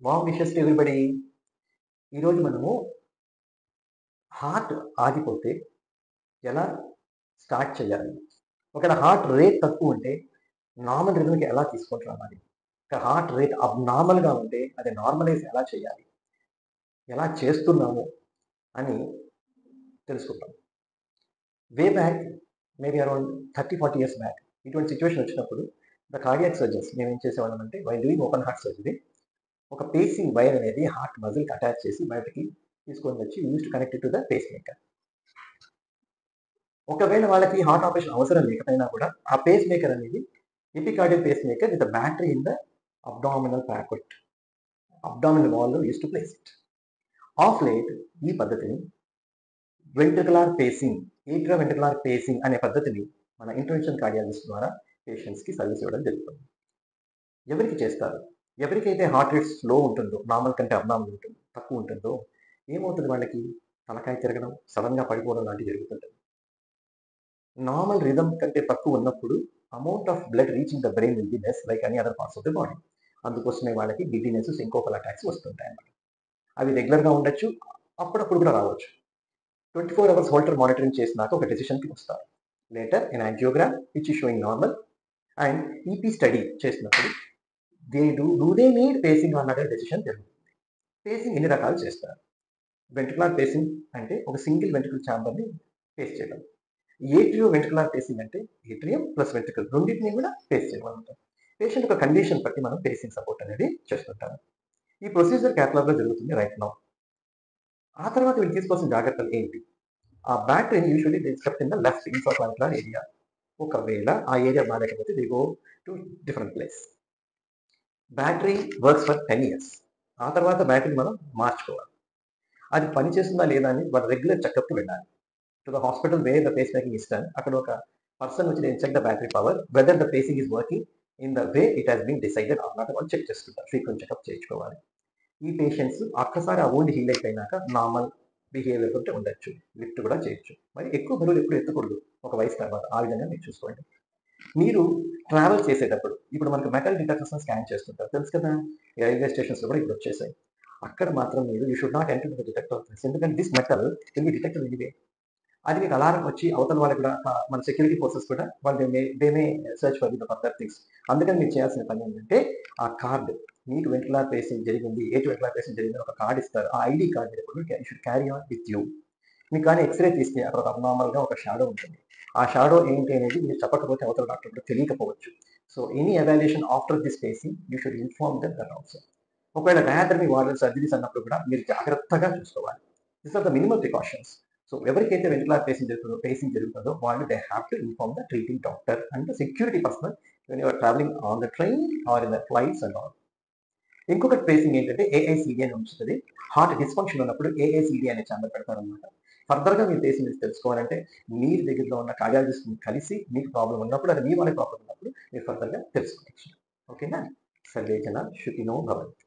Warm wishes to everybody. ఈరోజు మనము heart ఆగిపోతే ఎలా స్టార్ట్ చేయాలి, ఒకవేళ హార్ట్ రేట్ తక్కువ ఉంటే నార్మల్ రిథమ్కి ఎలా తీసుకొని రావాలి, హార్ట్ రేట్ అబ్నార్మల్గా ఉంటే అది నార్మలైజ్ ఎలా చేయాలి, ఎలా చేస్తున్నాము అని తెలుసుకుంటాం. Way back maybe around 30-40 years back ఇటువంటి సిచ్యువేషన్ వచ్చినప్పుడు ద కార్డియాక్ సర్జన్స్ మేము ఏం చేసేవాళ్ళం అంటే while doing open heart surgery ఒక పేసింగ్ వైర్ అనేది హార్ట్ మజిల్కి అటాచ్ చేసి బయటకి తీసుకొని వచ్చి use to connect to the pacemaker. ఒకవేళ వాళ్ళకి హార్ట్ ఆపరేషన్ అవసరం లేకపోయినా కూడా ఆ పేస్ మేకర్ అనేది epicardial pacemaker with battery in the abdominal pocket, abdominal వాల్లో used to place it. Of late ఈ పద్ధతిని ventricular pacing, atrio ventricular pacing అనే పద్ధతిని మన ఇంటర్వెన్షన్ కార్డియాలజిస్ట్ ద్వారా పేషెంట్స్కి సర్వీస్ ఇవ్వడం జరుగుతుంది. ఎవరికి చేస్తారు? ఎవరికైతే హార్ట్ రేట్ స్లో ఉంటుందో, నార్మల్ కంటే అబ్నార్మల్ ఉంటుందో, తక్కువ ఉంటుందో ఏమవుతుంది, వాళ్ళకి తలకాయ తిరగడం, సడన్గా పడిపోవడం లాంటివి జరుగుతుంటుంది. నార్మల్ రిథమ్ కంటే తక్కువ ఉన్నప్పుడు amount of blood reaching the brain will be less like any other parts of the body. అందుకోసమే వాళ్ళకి గిడ్డినెస్, సింకోపల్ అటాక్స్ వస్తుంటాయి అన్నమాట. అవి రెగ్యులర్గా ఉండొచ్చు, అప్పుడప్పుడు కూడా రావచ్చు. 24 hours హోల్టర్ మానిటరింగ్ చేసినాక ఒక డెసిషన్కి వస్తారు. Later in angiogram which is showing normal and EP study చేసినప్పుడు దే నీడ్ పేసింగ్ అన్నదే డెసిషన్ జరుగుతుంది. పేసింగ్ ఎన్ని రకాలు చేస్తారు? వెంట్రికులర్ పేసింగ్ అంటే ఒక సింగిల్ వెంట్రికల్ ఛాంబర్ని పేస్ చేయడం. ఏట్రియో వెంట్రికులర్ పేసింగ్ అంటే ఏట్రియం ప్లస్ వెంట్రికల్ రెండింటిని కూడా పేస్ చేయమంటాం. పేషెంట్ ఒక కండిషన్ బట్టి మనం పేసింగ్ సపోర్ట్ అనేది చేస్తుంటాం. ఈ ప్రొసీజర్ క్యాథలాగ్లో జరుగుతుంది రైట్ నౌ. ఆ తర్వాత వీళ్ళు తీసుకోవాల్సిన జాగ్రత్తలు ఏంటి? ఆ బ్యాటరీని usually they kept in the left infraclavicular area. ఒకవేళ ఆ ఏరియా బాగాలేకపోతే they go to different place. Battery works for 10 years. ఆ తర్వాత బ్యాటరీ మనం మార్చుకోవాలి. అది పనిచేస్తుందా లేదా అని వాళ్ళు రెగ్యులర్ చెకప్కి వెళ్ళాలి. To the hospital where the pace making is done. అక్కడ ఒక పర్సన్ వచ్చి check the battery power whether the pacing is working in the way it has been decided or not వాళ్ళు చెక్ చేసుకుంటారు. ఫ్రీక్వెంట్ చెకప్ చేయించుకోవాలి. ఈ patients ఒక్కసారి ఆ wound heal అయిపోయినాక నార్మల్ బిహేవియర్ ఉంటే ఉండొచ్చు, లిఫ్ట్ కూడా చేయొచ్చు. మరి ఎక్కువ బరువులు ఎప్పుడు ఎత్తకూడదు ఒక వయసు తర్వాత. ఆ విధంగా మీరు చూసుకోండి. మీరు ట్రావెల్ చేసేటప్పుడు ఇప్పుడు మనకు మెటల్ డిటెక్టర్స్ స్కాన్ చేస్తుంటారు, తెలుసు కదా, రైల్వే స్టేషన్స్లో కూడా ఇప్పుడు వచ్చేసాయి. అక్కడ మాత్రం మీరు you should not enter the detector, ఎందుకంటే this metal can be detected anyway. అది మీకు అలారం వచ్చి అవతల వాళ్ళకి కూడా మన సెక్యూరిటీ ఫోర్సెస్ కూడా వాళ్ళు they may search for the further things. అందుకని మీరు చేయాల్సిన పని ఏంటంటే ఆ కార్డు, మీకు వెంట్రికులర్ పేసింగ్ జరిగింది, వెంట్రికులర్ పేసింగ్ జరిగింది ఒక కార్డు ఇస్తారు. ఆ ఐడి కార్డు ఎప్పుడు you should carry on with you. మీకు కానీ ఎక్స్రే తీస్తే అక్కడ ఒక అబ్నార్మల్గా ఒక షాడో ఉంటుంది. ఆ షాడో ఏంటి అనేది మీరు చెప్పకపోతే అవతల డాక్టర్ కూడా తెలియకపోవచ్చు. So any evaluation after this pacing you should inform that also. ఒకవేళ డయాథర్మీ వార్డర్ సర్జరీస్ అన్నప్పుడు కూడా మీరు జాగ్రత్తగా చూసుకోవాలి. This are the minimal precautions. So ఎవరికైతే వెంట్రికులర్ పేసింగ్ జరుగుతుందో వాళ్ళు they have to inform the treating doctor and the security personnel when you're travelling on the train or in the flights and all. ఇంకొకటి pacing ఏంటంటే AICD అని ఉంటుంది. Heart dysfunction ఉన్నప్పుడు ఏఐసిడి అనే chamber పెడతారనమాట. ఫర్దర్గా మీరు పేసింగ్ తెలుసుకోవాలంటే మీరు దగ్గరలో ఉన్న కార్డియాలజిస్ట్ని కలిసి మీకు ప్రాబ్లం ఉన్నప్పుడు, అది మీ వాళ్ళకి ప్రాబ్లం ఉన్నప్పుడు మీరు ఫర్దర్గా తెలుసుకోవచ్చు. ఓకేనా? సర్వే జన సుఖినో భవంతు.